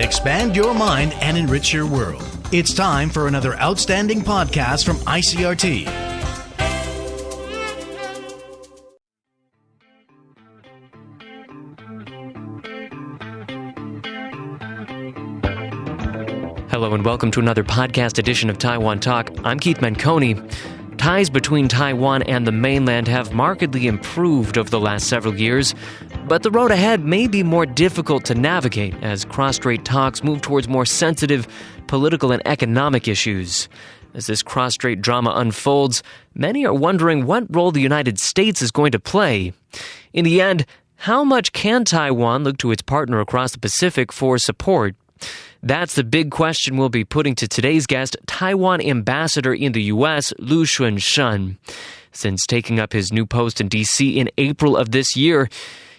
Expand your mind and enrich your world. It's time for another outstanding podcast from ICRT. Hello and welcome to another podcast edition of Taiwan Talk. I'm Keith Menconi. Ties between Taiwan and the mainland have markedly improved over the last several years, but the road ahead may be more difficult to navigate as cross-strait talks move towards more sensitive political and economic issues. As this cross-strait drama unfolds, many are wondering what role the United States is going to play. In the end, how much can Taiwan look to its partner across the Pacific for support? That's the big question we'll be putting to today's guest, Taiwan ambassador in the U.S., Lyu-Shun. Since taking up his new post in D.C. in April of this year,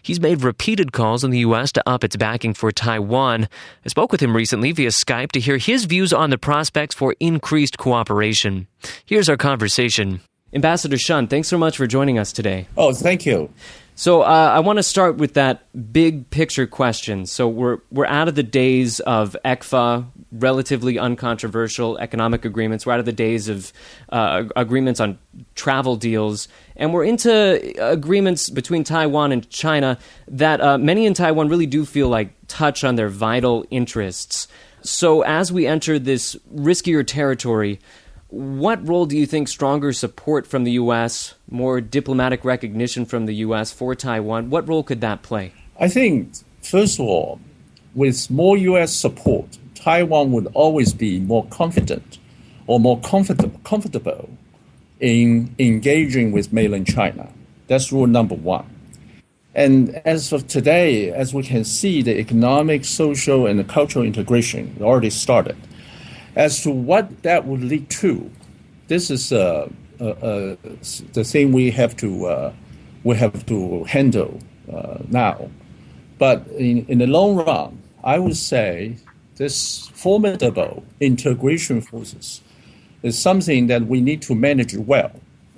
he's made repeated calls on the U.S. to up its backing for Taiwan. I spoke with him recently via Skype to hear his views on the prospects for increased cooperation. Here's our conversation. Ambassador Shun, thanks so much for joining us today. Oh, thank you. So I want to start with that big picture question. So we're out of the days of ECFA, relatively uncontroversial economic agreements. We're out of the days of agreements on travel deals. And we're into agreements between Taiwan and China that many in Taiwan really do feel like touch on their vital interests. So as we enter this riskier territory, what role do you think stronger support from the U.S., more diplomatic recognition from the U.S. for Taiwan, what role could that play? I think, first of all, with more U.S. support, Taiwan would always be more confident or more comfortable in engaging with mainland China. That's rule number one. And as of today, as we can see, the economic, social, and cultural integration already started. As to what that would lead to, this is the thing we have to handle now. But in the long run, I would say this formidable integration forces is something that we need to manage well.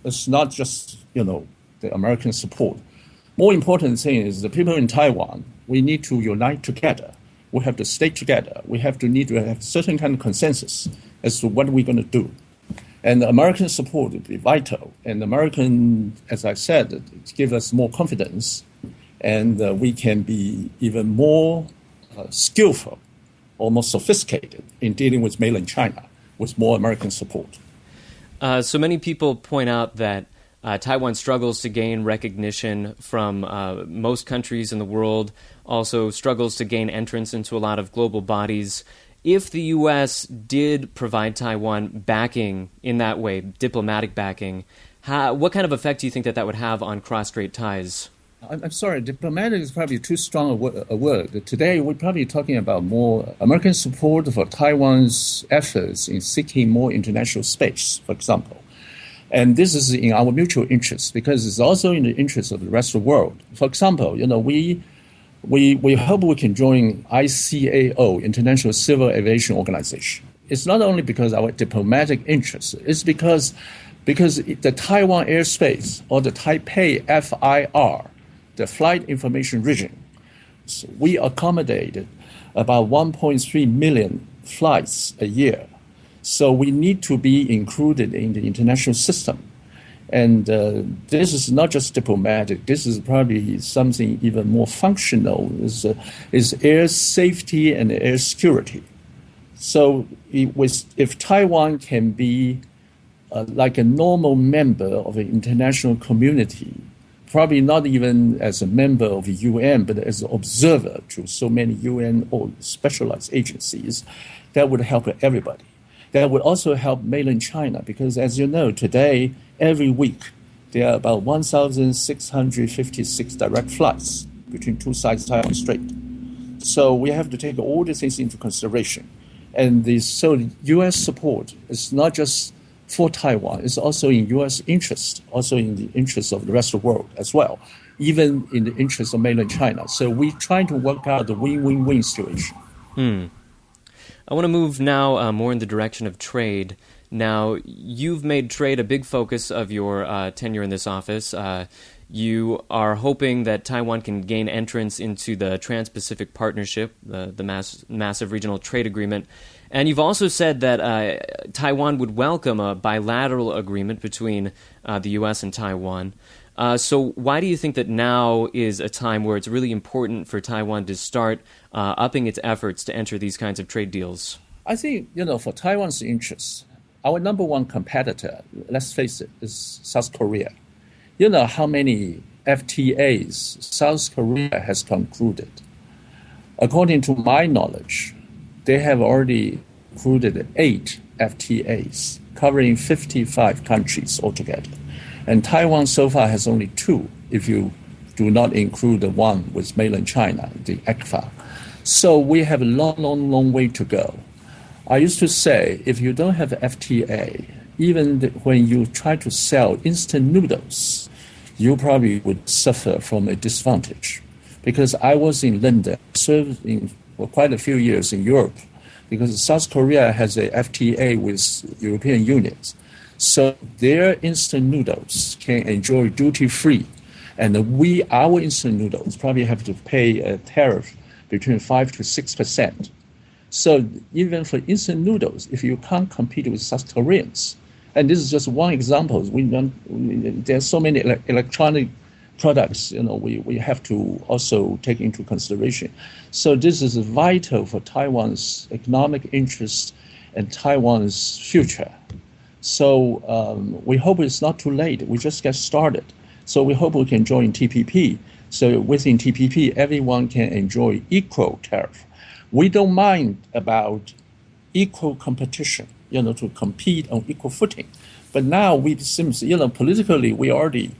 It's not just the American support. More important thing is the people in Taiwan. We need to unite together. We have to stay together. We need to have certain kind of consensus as to what we're going to do. And the American support would be vital. And American, as I said, give us more confidence. And we can be even more skillful or more sophisticated in dealing with mainland China with more American support. So many people point out that Taiwan struggles to gain recognition from most countries in the world, also struggles to gain entrance into a lot of global bodies. If the U.S. did provide Taiwan backing in that way, diplomatic backing, what kind of effect do you think that would have on cross-strait ties? I'm sorry, diplomatic is probably too strong a word. Today, we're probably talking about more American support for Taiwan's efforts in seeking more international space, for example. And this is in our mutual interest because it's also in the interest of the rest of the world. For example, we hope we can join ICAO, International Civil Aviation Organization. It's not only because of our diplomatic interest. It's because the Taiwan airspace or the Taipei FIR, the Flight Information Region, so we accommodated about 1.3 million flights a year. So we need to be included in the international system. And this is not just diplomatic. This is probably something even more functional, is air safety and air security. So if Taiwan can be like a normal member of the international community, probably not even as a member of the UN, but as an observer to so many UN or specialized agencies, that would help everybody. That would also help mainland China because, as you know, today, every week, there are about 1,656 direct flights between two sides of Taiwan Strait. So we have to take all these things into consideration. And so U.S. support is not just for Taiwan, it's also in U.S. interest, also in the interest of the rest of the world as well, even in the interest of mainland China. So we're trying to work out the win-win-win situation. I want to move now more in the direction of trade. Now, you've made trade a big focus of your tenure in this office. You are hoping that Taiwan can gain entrance into the Trans-Pacific Partnership, the massive regional trade agreement. And you've also said that Taiwan would welcome a bilateral agreement between the U.S. and Taiwan. So why do you think that now is a time where it's really important for Taiwan to start upping its efforts to enter these kinds of trade deals? I think, for Taiwan's interests, our number one competitor, let's face it, is South Korea. You know how many FTAs South Korea has concluded. According to my knowledge, they have already concluded 8 FTAs covering 55 countries altogether. And Taiwan so far has only 2, if you do not include the one with mainland China, the ECFA. So we have a long way to go. I used to say, if you don't have FTA, even when you try to sell instant noodles, you probably would suffer from a disadvantage. Because I was in London, served for quite a few years in Europe, because South Korea has a FTA with European Union. So their instant noodles can enjoy duty-free. And our instant noodles probably have to pay a tariff between 5 to 6%. So even for instant noodles, if you can't compete with South Koreans, and this is just one example, there's so many electronic products, we have to also take into consideration. So this is vital for Taiwan's economic interest and Taiwan's future. So we hope it's not too late. We just get started. So we hope we can join TPP. So within TPP, everyone can enjoy equal tariff. We don't mind about equal competition, to compete on equal footing. But now it seems, politically, we already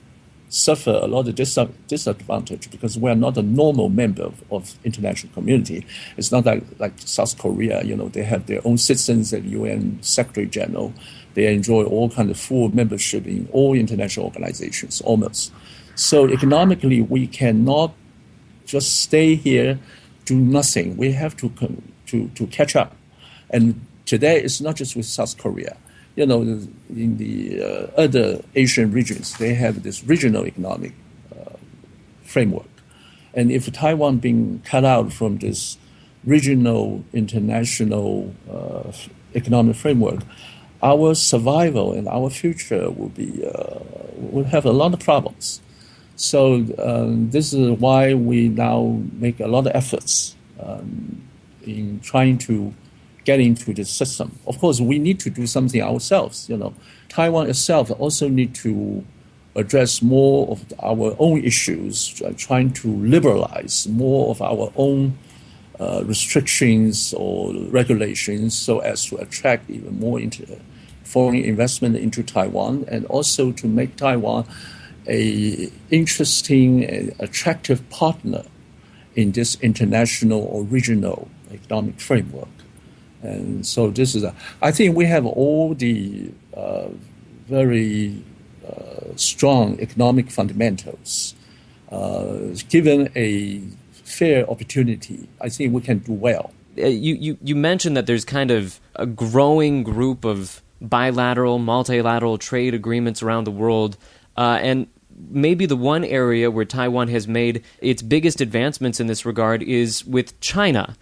suffer a lot of disadvantage because we are not a normal member of international community. It's not like South Korea, they have their own citizens at UN Secretary General. They enjoy all kind of full membership in all international organizations, almost. So economically, we cannot just stay here, do nothing. We have to catch up. And today, it's not just with South Korea. In the other Asian regions, they have this regional economic framework. And if Taiwan being cut out from this regional international economic framework, our survival and our future will have a lot of problems. So this is why we now make a lot of efforts in trying to get into the system. Of course, we need to do something ourselves. Taiwan itself also need to address more of our own issues, trying to liberalize more of our own restrictions or regulations so as to attract even more foreign investment into Taiwan, and also to make Taiwan a interesting and attractive partner in this international or regional economic framework. And so I think we have all the very strong economic fundamentals. Given a fair opportunity, I think we can do well. You mentioned that there's kind of a growing group of bilateral, multilateral trade agreements around the world, and maybe the one area where Taiwan has made its biggest advancements in this regard is with China.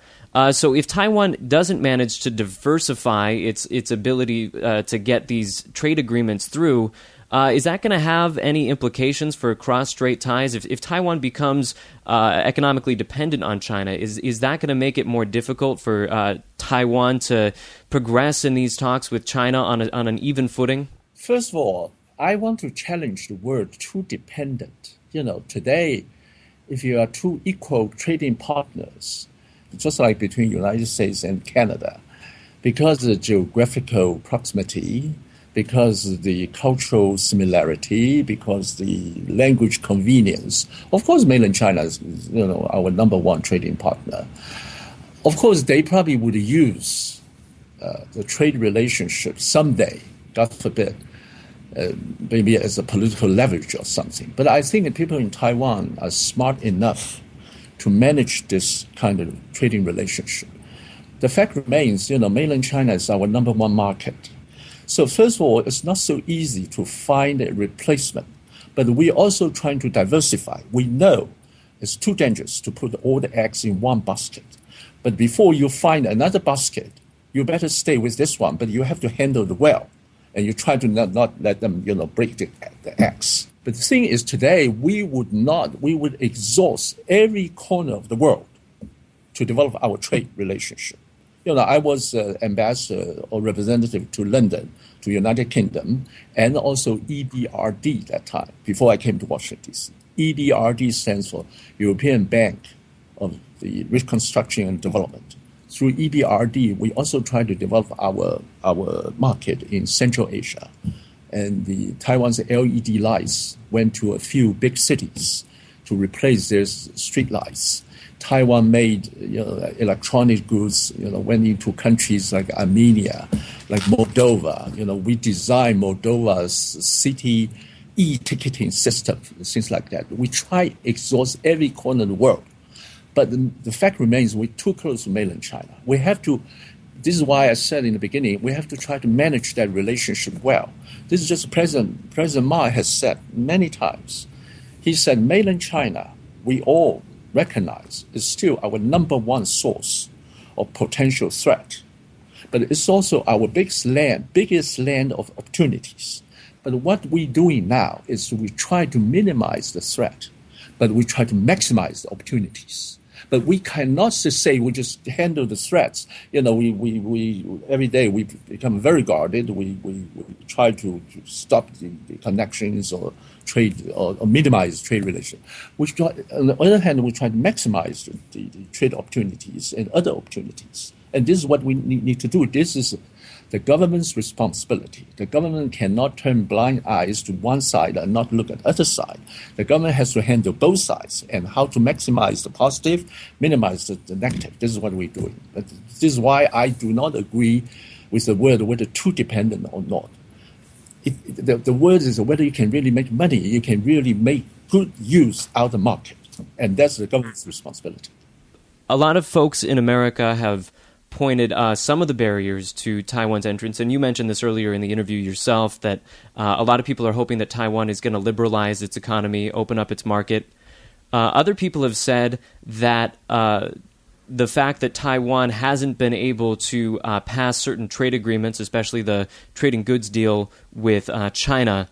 So if Taiwan doesn't manage to diversify its ability to get these trade agreements through, is that going to have any implications for cross-strait ties? If Taiwan becomes economically dependent on China, is that going to make it more difficult for Taiwan to progress in these talks with China on an even footing? First of all, I want to challenge the word too dependent. Today, if you are two equal trading partners, just like between the United States and Canada, because of the geographical proximity, because of the cultural similarity, because the language convenience. Of course, mainland China is our number one trading partner. Of course, they probably would use the trade relationship someday, God forbid, maybe as a political leverage or something. But I think that people in Taiwan are smart enough to manage this kind of trading relationship. The fact remains, mainland China is our number one market. So first of all, it's not so easy to find a replacement. But we're also trying to diversify. We know it's too dangerous to put all the eggs in one basket. But before you find another basket, you better stay with this one, but you have to handle it well. And you try to not let them, break the eggs. But the thing is, today, we would exhaust every corner of the world to develop our trade relationship. I was ambassador or representative to London, to United Kingdom, and also EBRD that time, before I came to Washington, D.C. EBRD stands for European Bank of the Reconstruction and Development. Through EBRD, we also try to develop our market in Central Asia. And Taiwan's LED lights went to a few big cities to replace their street lights. Taiwan made electronic goods, went into countries like Armenia, like Moldova. We designed Moldova's city e-ticketing system, things like that. We try to exhaust every corner of the world. But the fact remains we're too close to mainland China. We have to, this is why I said in the beginning, we have to try to manage that relationship well. This is just President Ma has said many times. He said mainland China, we all recognize, is still our number one source of potential threat. But it's also our biggest land of opportunities. But what we're doing now is we try to minimize the threat, but we try to maximize the opportunities. But we cannot just say we just handle the threats. We every day we become very guarded. We try to stop the connections or trade or minimize trade relations. On the other hand, we try to maximize the trade opportunities and other opportunities. And this is what we need to do. This is the government's responsibility. The government cannot turn blind eyes to one side and not look at the other side. The government has to handle both sides and how to maximize the positive, minimize the negative. This is what we're doing. But this is why I do not agree with the word whether too dependent or not. The word is whether you can really make money, you can really make good use out of the market. And that's the government's responsibility. A lot of folks in America have pointed some of the barriers to Taiwan's entrance, and you mentioned this earlier in the interview yourself, that a lot of people are hoping that Taiwan is going to liberalize its economy, open up its market. Other people have said that the fact that Taiwan hasn't been able to pass certain trade agreements, especially the trading goods deal with China,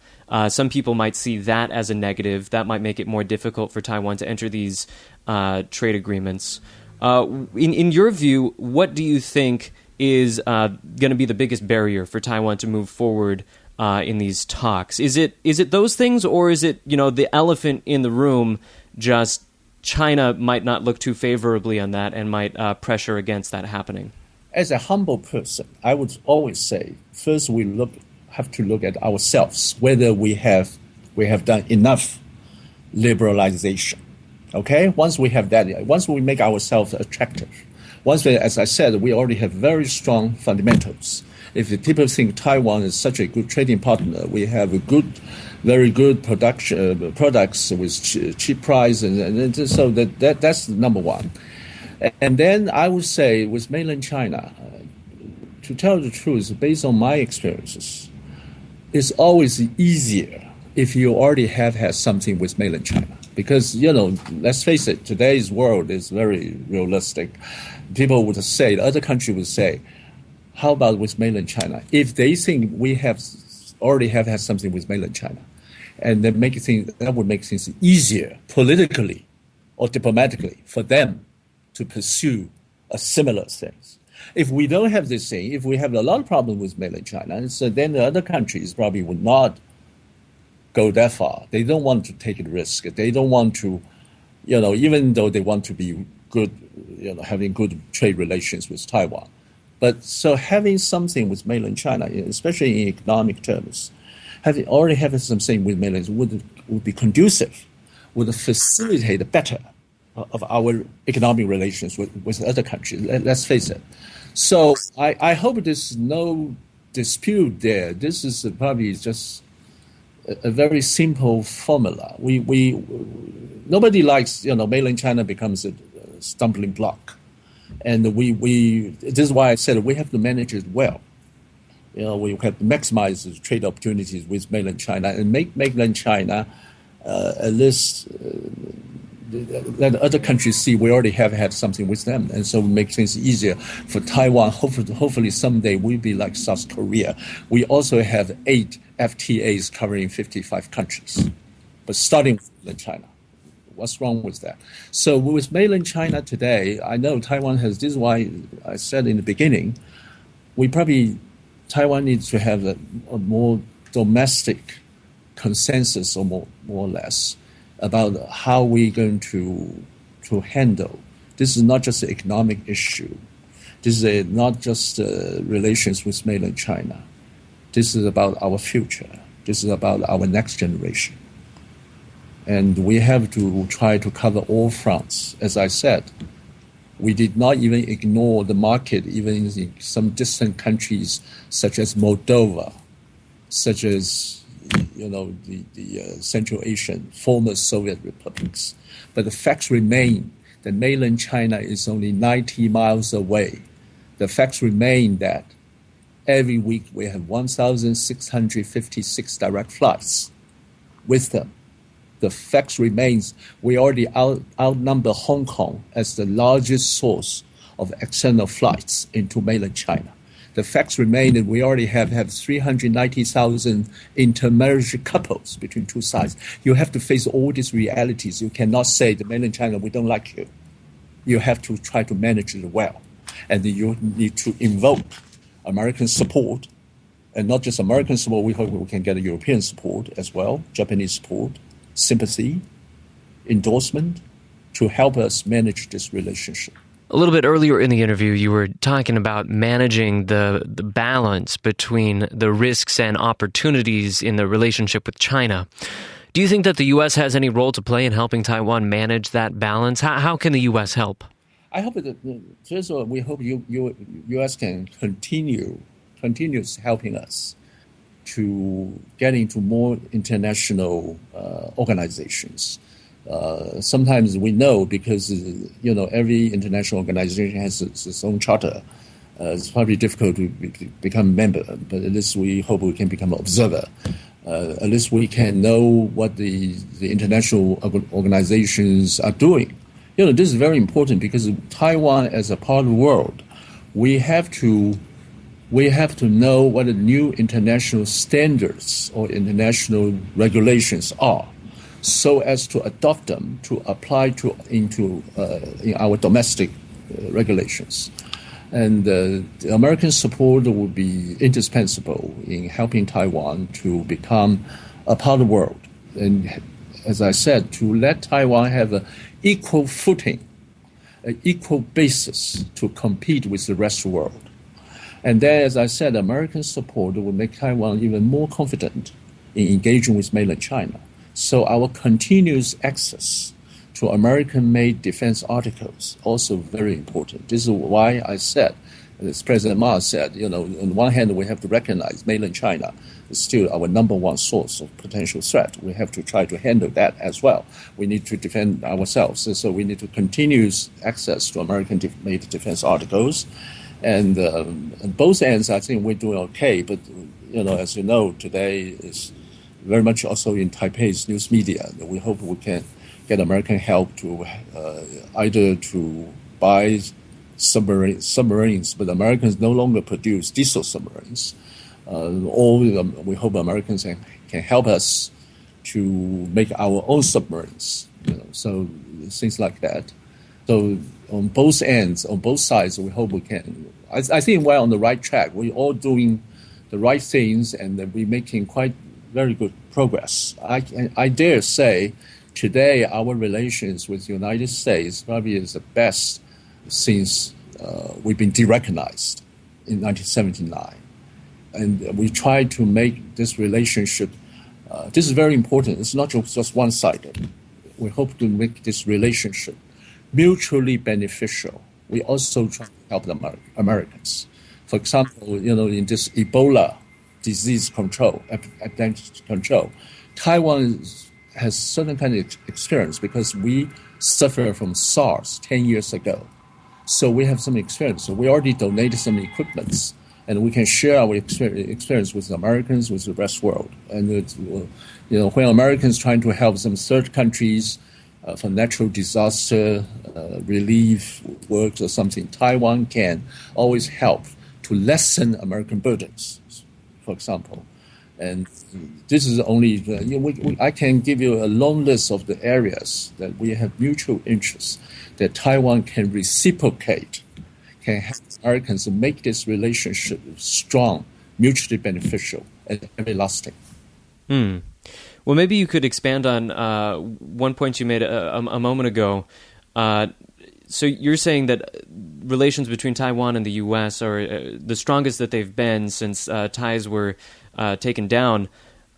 some people might see that as a negative. That might make it more difficult for Taiwan to enter these trade agreements. In your view, what do you think is going to be the biggest barrier for Taiwan to move forward in these talks? Is it those things, or is it the elephant in the room? Just China might not look too favorably on that and might pressure against that happening. As a humble person, I would always say first we have to look at ourselves whether we have done enough liberalization. Okay, once we have that, once we make ourselves attractive, as I said, we already have very strong fundamentals. If the people think Taiwan is such a good trading partner, we have very good products with cheap price, and so that's number one. And then I would say with mainland China, to tell the truth, based on my experiences, it's always easier if you already have had something with mainland China. Because, let's face it, today's world is very realistic. People would say, the other country would say, how about with mainland China? If they think we already have had something with mainland China, and that would make things easier politically or diplomatically for them to pursue a similar thing. If we don't have this thing, if we have a lot of problems with mainland China, so then the other countries probably would not go that far. They don't want to take a risk. They don't want to, even though they want to be good, having good trade relations with Taiwan. But so having something with mainland China, especially in economic terms, already having something with mainland would be conducive, would facilitate better of our economic relations with other countries. Let's face it. So I hope there's no dispute there. This is probably just a very simple formula. Nobody likes mainland China becomes a stumbling block, and this is why I said we have to manage it well. We have to maximize the trade opportunities with mainland China and make mainland China at least let other countries see we already have had something with them, and so make things easier for Taiwan. Hopefully someday we'll be like South Korea. We also have 8 FTAs covering 55 countries, but starting with China. What's wrong with that? So with mainland China today, I know Taiwan has, this is why I said in the beginning, Taiwan needs to have a more domestic consensus or more or less about how we're going to handle. This is not just an economic issue. This is not just relations with mainland China. This is about our future. This is about our next generation. And we have to try to cover all fronts. As I said, we did not even ignore the market, even in some distant countries such as Moldova, such as the Central Asian, former Soviet republics. But the facts remain that mainland China is only 90 miles away. The facts remain that every week we have 1,656 direct flights with them. The facts remains we already outnumber Hong Kong as the largest source of external flights into mainland China. The facts remain that we already have 390,000 intermarriage couples between two sides. You have to face all these realities. You cannot say to mainland China, we don't like you. You have to try to manage it well. And you need to invoke American support, and not just American support. We hope we can get European support as well, Japanese support, sympathy, endorsement to help us manage this relationship. A little bit earlier in the interview, you were talking about managing the balance between the risks and opportunities in the relationship with China. Do you think that the U.S. has any role to play in helping Taiwan manage that balance? How can the U.S. help? I hope that, first of all, we hope U.S. can continues helping us to get into more international organizations. Sometimes we know because every international organization has its own charter. It's probably difficult to become a member, but at least we hope we can become an observer. At least we can know what the international organizations are doing. This is very important because Taiwan, as a part of the world, we have to know what the new international standards or international regulations are, so as to adopt them to apply into in our domestic regulations. And the American support will be indispensable in helping Taiwan to become a part of the world. And as I said, to let Taiwan have an equal footing, an equal basis to compete with the rest of the world. And then, as I said, American support will make Taiwan even more confident in engaging with mainland China. So our continuous access to American-made defense articles also very important. This is why I said, as President Ma said, on one hand we have to recognize mainland China is still our number one source of potential threat. We have to try to handle that as well. We need to defend ourselves. So we need to continuous access to American-made defense articles. And on both ends, I think we're doing okay. But, as you know, today is very much also in Taipei's news media. We hope we can get American help to either to buy submarines, but Americans no longer produce diesel submarines. Or we hope Americans can help us to make our own submarines. So things like that. So on both ends, on both sides, we hope we can. I think we're on the right track. We're all doing the right things, and we're making quite very good progress. I dare say today our relations with the United States probably is the best since we've been derecognized in 1979. And we try to make this relationship, this is very important. It's not just one-sided. We hope to make this relationship mutually beneficial. We also try to help the Americans. For example, in this Ebola disease control, epidemic control, Taiwan has certain kind of experience because we suffered from SARS 10 years ago. So we have some experience. So we already donated some equipments, and we can share our experience with the Americans, with the rest of the world. And when Americans trying to help some third countries for natural disaster relief work or something, Taiwan can always help to lessen American burdens, for example. And this is only, I can give you a long list of the areas that we have mutual interests that Taiwan can reciprocate, can help Americans to make this relationship strong, mutually beneficial, and everlasting. Well, maybe you could expand on one point you made a moment ago. So you're saying that relations between Taiwan and the U.S. are the strongest that they've been since ties were taken down.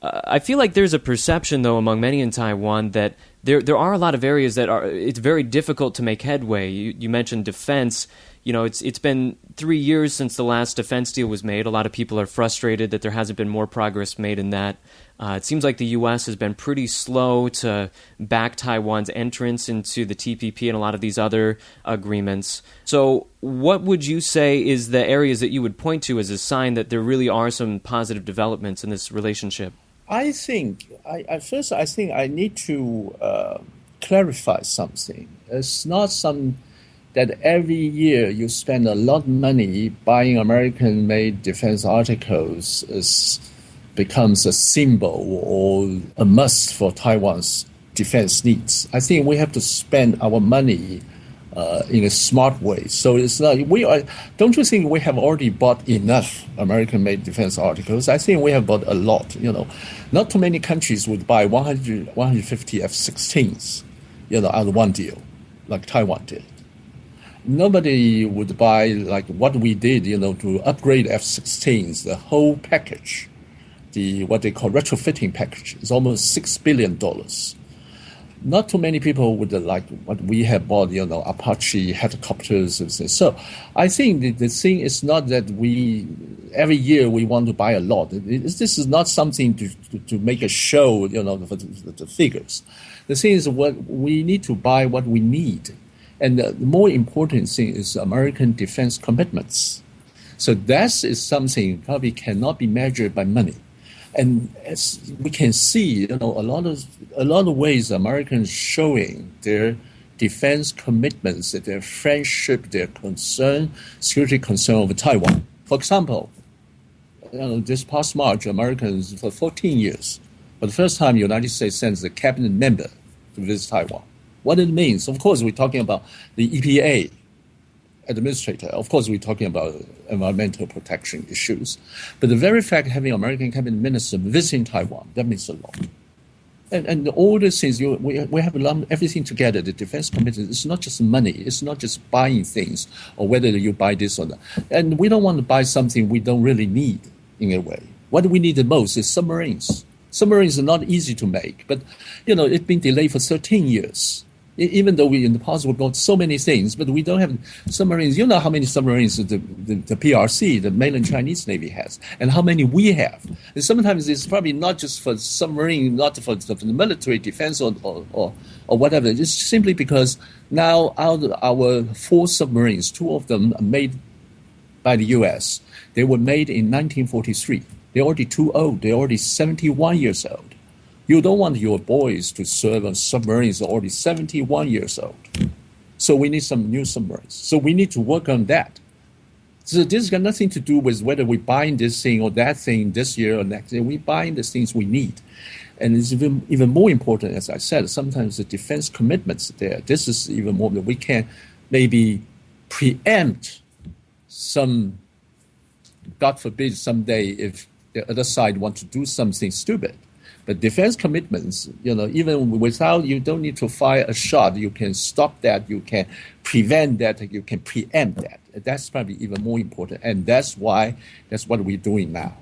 I feel like there's a perception, though, among many in Taiwan that there are a lot of areas that it's very difficult to make headway. You mentioned defense. It's been 3 years since the last defense deal was made. A lot of people are frustrated that there hasn't been more progress made in that. It seems like the U.S. has been pretty slow to back Taiwan's entrance into the TPP and a lot of these other agreements. So what would you say is the areas that you would point to as a sign that there really are some positive developments in this relationship? I think, I think I need to clarify something. It's not that every year you spend a lot of money buying American-made defense articles becomes a symbol or a must for Taiwan's defense needs. I think we have to spend our money in a smart way. So it's not, don't you think we have already bought enough American-made defense articles? I think we have bought a lot. Not too many countries would buy 150 F-16s, out of one deal, like Taiwan did. Nobody would buy like what we did, to upgrade F-16s, the whole package, what they call retrofitting package, is almost $6 billion. Not too many people would like what we have bought, Apache helicopters and so. So I think the thing is not that every year we want to buy a lot. This is not something to make a show, for the figures. The thing is we need to buy what we need. And the more important thing is American defense commitments. So that is something probably cannot be measured by money. And as we can see, a lot of ways Americans showing their defense commitments, their friendship, their concern, security concern over Taiwan. For example, this past March, Americans for 14 years, for the first time, the United States sends a cabinet member to visit Taiwan. What it means, of course, we're talking about the EPA administrator. Of course, we're talking about environmental protection issues. But the very fact having American cabinet minister visiting Taiwan, that means a lot. And all these things, we have lumped everything together. The defense commitment, it's not just money. It's not just buying things or whether you buy this or that. And we don't want to buy something we don't really need in a way. What we need the most is submarines. Submarines are not easy to make, but, it's been delayed for 13 years. Even though we in the past we bought so many things, but we don't have submarines. You know how many submarines the PRC, the mainland Chinese Navy, has, and how many we have. And sometimes it's probably not just for submarine, not for the military defense or whatever. It's simply because now out of our 4 submarines, 2 of them are made by the U.S. They were made in 1943. They're already too old. They're already 71 years old. You don't want your boys to serve on submarines that are already 71 years old. So we need some new submarines. So we need to work on that. So this has got nothing to do with whether we're buying this thing or that thing this year or next year. We're buying the things we need. And it's even more important, as I said, sometimes the defense commitments there. This is even more that we can maybe preempt some, God forbid, someday if the other side wants to do something stupid. But defense commitments, even without, you don't need to fire a shot. You can stop that. You can prevent that. You can preempt that. That's probably even more important. And that's what we're doing now.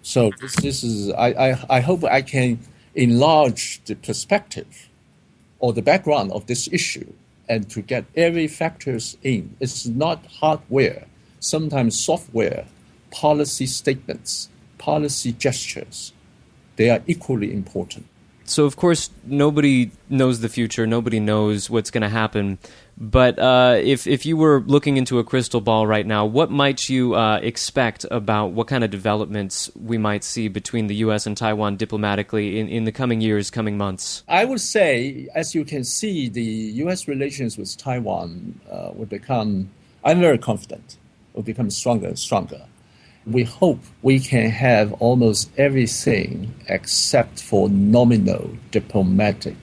So this is, I hope I can enlarge the perspective or the background of this issue and to get every factors in. It's not hardware, sometimes software, policy statements, policy gestures. They are equally important. So, of course, nobody knows the future. Nobody knows what's going to happen. But if you were looking into a crystal ball right now, what might you expect about what kind of developments we might see between the U.S. and Taiwan diplomatically in the coming years, coming months? I would say, as you can see, the U.S. relations with Taiwan will become, I'm very confident, will become stronger and stronger. We hope we can have almost everything except for nominal diplomatic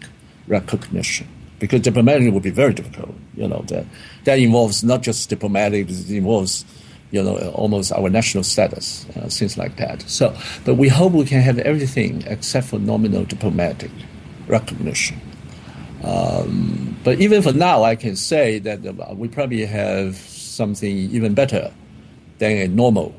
recognition. Because diplomatic would be very difficult, that involves not just diplomatic, it involves, almost our national status, things like that. So, but we hope we can have everything except for nominal diplomatic recognition. But even for now, I can say that we probably have something even better than a normal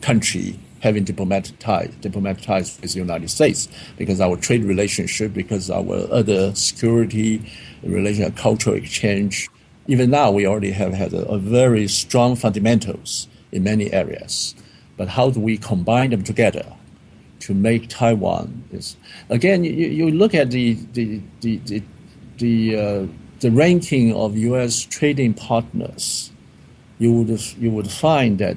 country having diplomatic ties with the United States, because our trade relationship, because our other security relation, cultural exchange. Even now, we already have had a very strong fundamentals in many areas. But how do we combine them together to make Taiwan? Again, you look at the ranking of U.S. trading partners. You would find that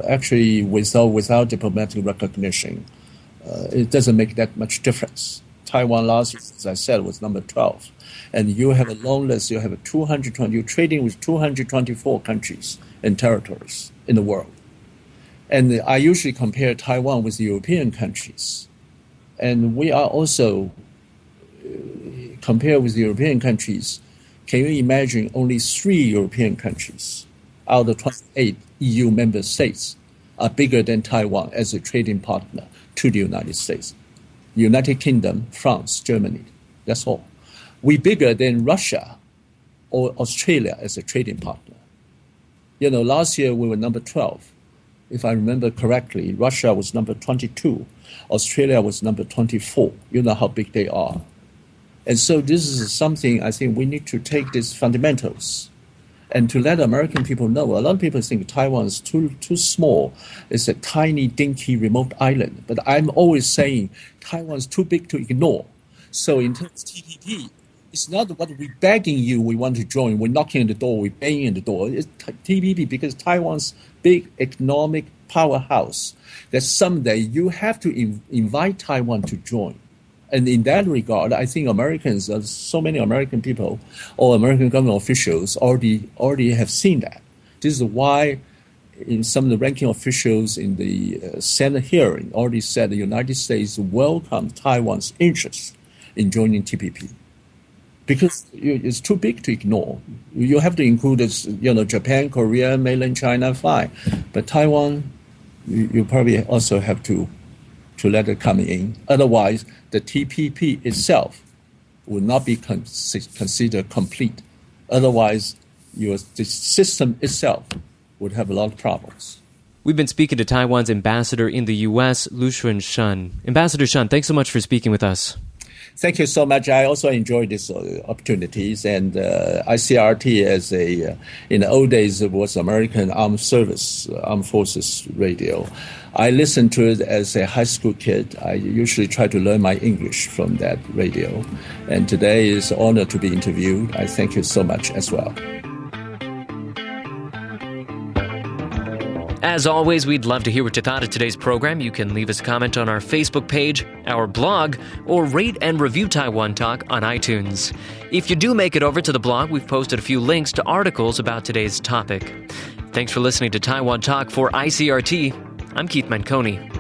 actually without diplomatic recognition, it doesn't make that much difference. Taiwan last year, as I said, was number 12, and you have a long list. You have 220. You're trading with 224 countries and territories in the world, and I usually compare Taiwan with European countries, and we are also compared with European countries. Can you imagine only 3 European countries out of 28 EU member states are bigger than Taiwan as a trading partner to the United States? United Kingdom, France, Germany, that's all. We're bigger than Russia or Australia as a trading partner. Last year we were number 12. If I remember correctly, Russia was number 22. Australia was number 24. You know how big they are. And so this is something I think we need to take these fundamentals and to let American people know. A lot of people think Taiwan is too small. It's a tiny, dinky, remote island. But I'm always saying Taiwan is too big to ignore. So in terms of TPP, it's not what we're begging you we want to join. We're knocking on the door. We're banging on the door. It's TPP because Taiwan's big economic powerhouse that someday you have to invite Taiwan to join. And in that regard, I think Americans, so many American people or American government officials already have seen that. This is why in some of the ranking officials in the Senate hearing already said the United States welcomed Taiwan's interest in joining TPP. Because it's too big to ignore. You have to include Japan, Korea, mainland China, fine. But Taiwan, you probably also have to let it come in. Otherwise, the TPP itself will not be considered complete. Otherwise, the system itself would have a lot of problems. We've been speaking to Taiwan's ambassador in the U.S., Lyu-Shun. Ambassador Shun, thanks so much for speaking with us. Thank you so much. I also enjoyed these opportunities. And ICRT, in the old days, it was American Armed Forces Radio. I listened to it as a high school kid. I usually try to learn my English from that radio. And today is an honor to be interviewed. I thank you so much as well. As always, we'd love to hear what you thought of today's program. You can leave us a comment on our Facebook page, our blog, or rate and review Taiwan Talk on iTunes. If you do make it over to the blog, we've posted a few links to articles about today's topic. Thanks for listening to Taiwan Talk for ICRT. I'm Keith Manconi.